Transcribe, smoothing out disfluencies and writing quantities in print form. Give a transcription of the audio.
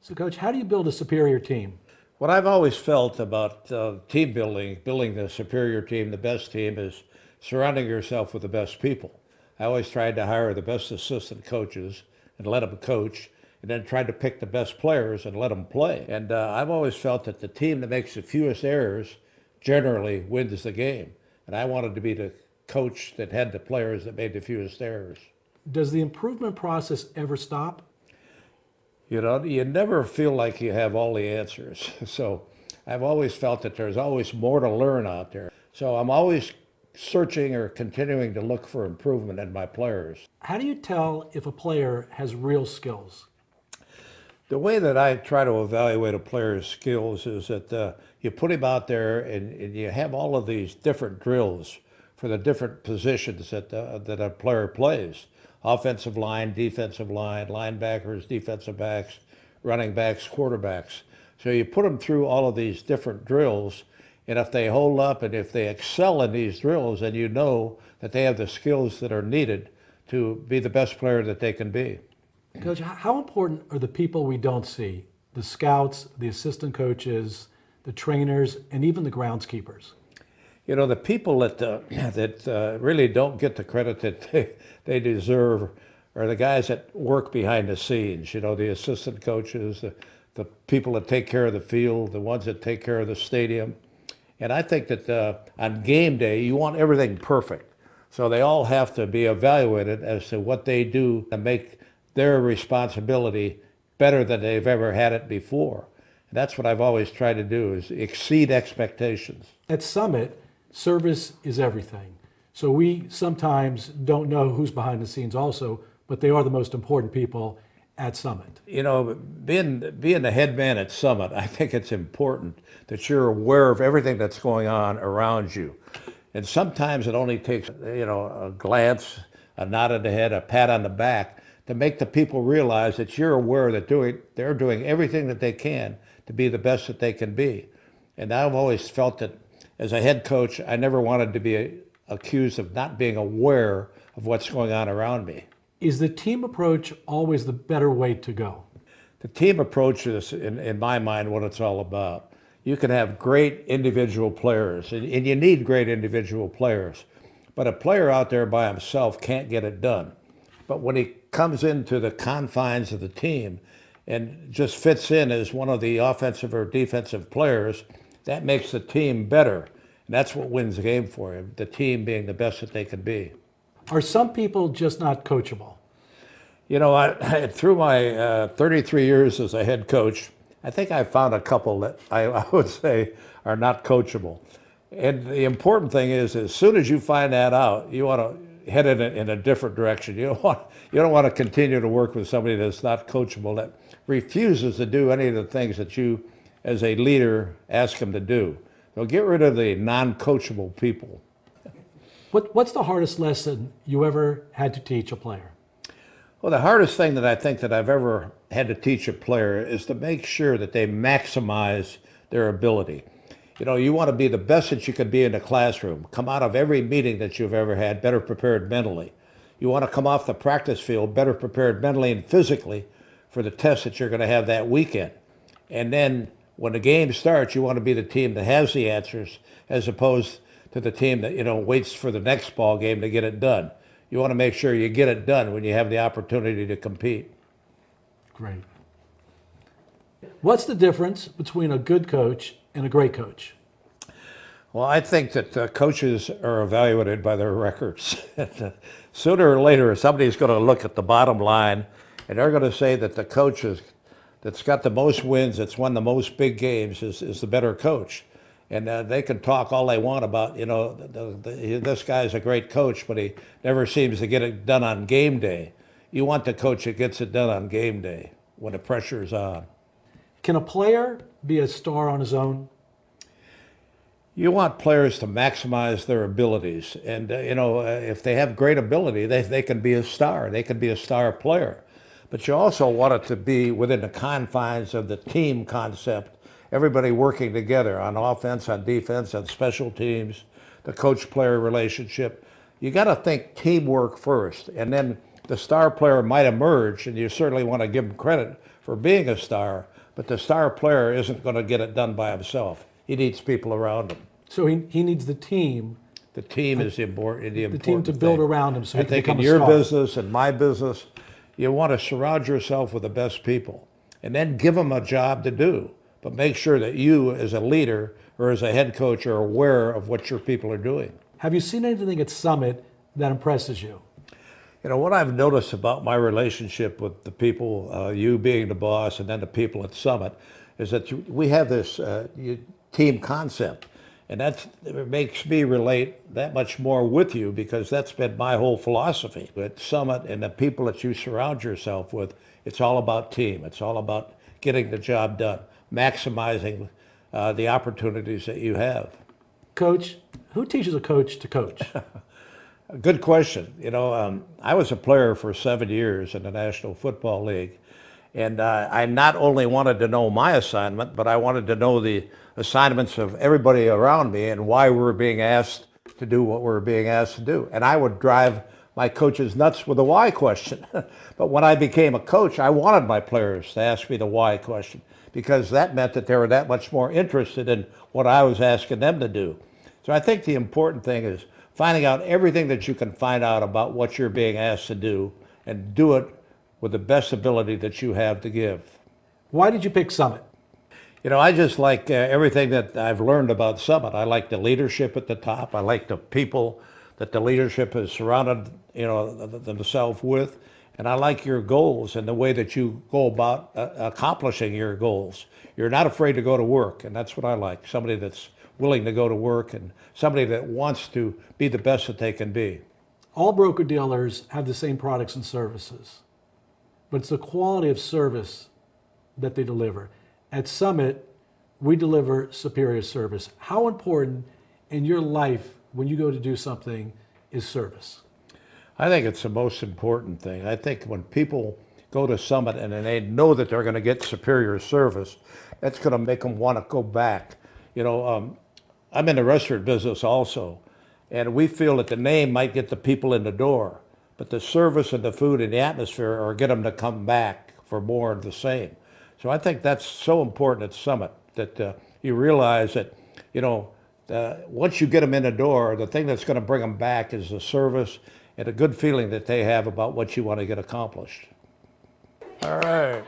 So, Coach, how do you build a superior team? What I've always felt about team building, building the superior team, the best team, is surrounding yourself with the best people. I always tried to hire the best assistant coaches and let them coach, and then tried to pick the best players and let them play. And I've always felt that the team that makes the fewest errors generally wins the game. And I wanted to be the coach that had the players that made the fewest errors. Does the improvement process ever stop? You know, you never feel like you have all the answers. So I've always felt that there's always more to learn out there. So I'm always searching or continuing to look for improvement in my players. How do you tell if a player has real skills? The way that I try to evaluate a player's skills is that you put him out there and you have all of these different drills for the different positions that a player plays. Offensive line, linebackers, defensive backs, running backs, quarterbacks. So you put them through all of these different drills, and if they hold up and if they excel in these drills, then you know that they have the skills that are needed to be the best player that they can be. Coach, how important are the people we don't see? The scouts, the assistant coaches, the trainers, and even the groundskeepers? You know, the people that really don't get the credit that they deserve are the guys that work behind the scenes. You know, the assistant coaches, the people that take care of the field, the ones that take care of the stadium. And I think that on game day, you want everything perfect. So they all have to be evaluated as to what they do to make their responsibility better than they've ever had it before. And that's what I've always tried to do, is exceed expectations. At Summit, service is everything. So we sometimes don't know who's behind the scenes also, but they are the most important people at Summit. You know, being the head man at Summit, I think it's important that you're aware of everything that's going on around you. And sometimes it only takes, you know, a glance, a nod of the head, a pat on the back to make the people realize that you're aware that they're doing everything that they can to be the best that they can be. And I've always felt that as a head coach, I never wanted to be accused of not being aware of what's going on around me. Is the team approach always the better way to go? The team approach is, in my mind, what it's all about. You can have great individual players, and you need great individual players, but a player out there by himself can't get it done. But when he comes into the confines of the team and just fits in as one of the offensive or defensive players, that makes the team better. And that's what wins the game for him, the team being the best that they can be. Are some people just not coachable? You know, through my 33 years as a head coach, I think I found a couple that I would say are not coachable. And the important thing is, as soon as you find that out, you want to head in a different direction. You don't want to continue to work with somebody that's not coachable, that refuses to do any of the things that you, as a leader, ask them to do. So get rid of the non-coachable people. What's the hardest lesson you ever had to teach a player? Well, the hardest thing that I think that I've ever had to teach a player is to make sure that they maximize their ability. You know, you want to be the best that you could be in the classroom. Come out of every meeting that you've ever had better prepared mentally. You want to come off the practice field better prepared mentally and physically for the test that you're going to have that weekend. And then when the game starts, you want to be the team that has the answers as opposed to the team that, you know, waits for the next ball game to get it done. You want to make sure you get it done when you have the opportunity to compete. Great. What's the difference between a good coach and a great coach? Well, I think that coaches are evaluated by their records. Sooner or later, somebody's going to look at the bottom line, and they're going to say that the coach that's got the most wins, that's won the most big games, is the better coach. And they can talk all they want about, you know, this guy's a great coach, but he never seems to get it done on game day. You want the coach that gets it done on game day when the pressure is on. Can a player be a star on his own? You want players to maximize their abilities. And, you know, if they have great ability, they can be a star. They can be a star player. But you also want it to be within the confines of the team concept. Everybody working together on offense, on defense, on special teams, the coach-player relationship. You got to think teamwork first, and then The star player might emerge, and you certainly want to give him credit for being a star, but the star player isn't going to get it done by himself. He needs people around him. So he needs the team. The team is the important The team to build around him so he I can think become in a your star. business and my business, you want to surround yourself with the best people and then give them a job to do. But make sure that you, as a leader or as a head coach, are aware of what your people are doing. Have you seen anything at Summit that impresses you? You know, what I've noticed about my relationship with the people, you being the boss and then the people at Summit, is that we have this team concept. And that makes me relate that much more with you because that's been my whole philosophy. At Summit and the people that you surround yourself with, it's all about team. It's all about getting the job done, maximizing the opportunities that you have. Coach, who teaches a coach to coach? Good question. You know, I was a player for 7 years in the National Football League, and I not only wanted to know my assignment, but I wanted to know the assignments of everybody around me and why we were being asked to do what we were being asked to do. And I would drive my coaches nuts with the why question. But when I became a coach, I wanted my players to ask me the why question because that meant that they were that much more interested in what I was asking them to do. So I think the important thing is finding out everything that you can find out about what you're being asked to do and do it with the best ability that you have to give. Why did you pick Summit? You know, I just like everything that I've learned about Summit. I like the leadership at the top. I like the people that the leadership has surrounded, themselves with. And I like your goals and the way that you go about accomplishing your goals. You're not afraid to go to work, and that's what I like. Somebody that's willing to go to work and somebody that wants to be the best that they can be. All broker-dealers have the same products and services, but it's the quality of service that they deliver. At Summit, we deliver superior service. How important in your life when you go to do something is service? I think it's the most important thing. I think when people go to Summit and they know that they're going to get superior service, that's going to make them want to go back. You know, I'm in the restaurant business also, and we feel that the name might get the people in the door, but the service and the food and the atmosphere are get them to come back for more of the same. So I think that's so important at Summit that you realize that, once you get them in the door, the thing that's going to bring them back is the service and a good feeling that they have about what you want to get accomplished. All right.